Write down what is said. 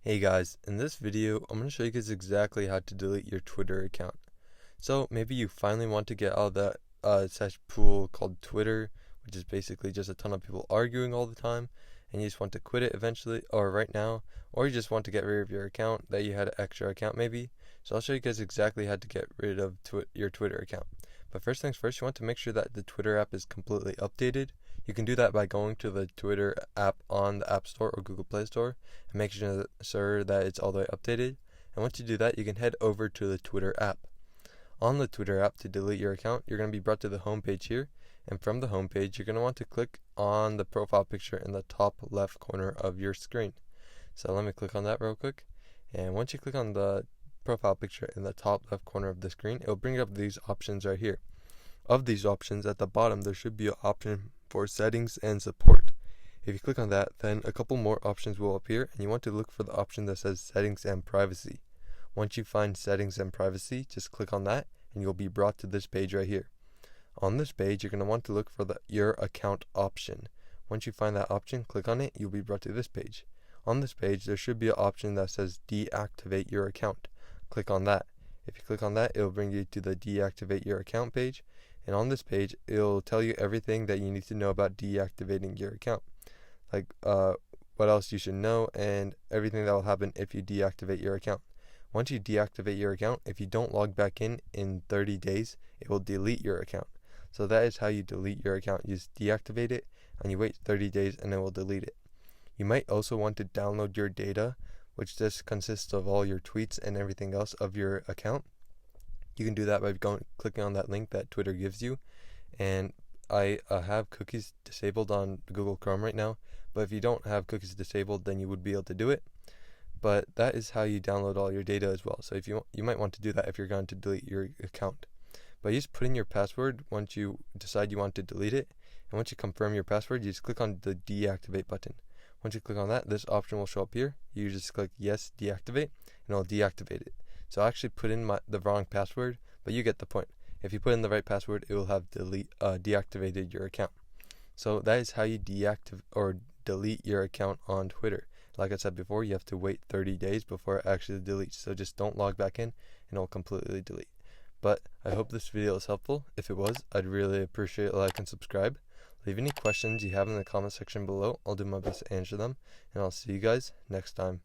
Hey guys, in this video, I'm going to show you guys exactly how to delete your Twitter account. So maybe you finally want to get out of that cesspool called Twitter, which is basically just a ton of people arguing all the time, and you just want to quit it eventually, or right now, or you just want to get rid of your account that you had an extra account maybe. So I'll show you guys exactly how to get rid of your Twitter account. But first things first, you want to make sure that the Twitter app is completely updated. You can do that by going to the Twitter app on the App Store or Google Play Store and make sure that it's all the way updated. And once you do that, you can head over to the Twitter app. On the Twitter app, to delete your account, you're going to be brought to the home page here. And from the home page, you're going to want to click on the profile picture in the top left corner of your screen. So let me click on that real quick. And once you click on the profile picture in the top left corner of the screen, it'll bring up these options right here. Of these options, at the bottom, there should be an option for settings and support. If you click on that, then a couple more options will appear, and you want to look for the option that says settings and privacy. Once you find settings and privacy, just click on that, and you'll be brought to this page right here. On this page, you're going to want to look for the your account option. Once you find that option, click on it, you'll be brought to this page. On this page, there should be an option that says deactivate your account. Click on that. If you click on that, it'll bring you to the deactivate your account page. And on this page, it'll tell you everything that you need to know about deactivating your account. Like what else you should know and everything that will happen if you deactivate your account. Once you deactivate your account, if you don't log back in 30 days, it will delete your account. So that is how you delete your account. You just deactivate it and you wait 30 days and it will delete it. You might also want to download your data, which just consists of all your tweets and everything else of your account. You can do that by clicking on that link that Twitter gives you. And I have cookies disabled on Google Chrome right now, but if you don't have cookies disabled, then you would be able to do it. But that is how you download all your data as well. So if you might want to do that if you're going to delete your account. But you just put in your password once you decide you want to delete it. And once you confirm your password, you just click on the deactivate button. Once you click on that, this option will show up here. You just click yes, deactivate, and it'll deactivate it. So I actually put in the wrong password, but you get the point. If you put in the right password, it will have deactivated your account. So that is how you deactivate or delete your account on Twitter. Like I said before, you have to wait 30 days before it actually deletes. So just don't log back in and it'll completely delete. But I hope this video is helpful. If it was, I'd really appreciate a like and subscribe. Leave any questions you have in the comment section below. I'll do my best to answer them. And I'll see you guys next time.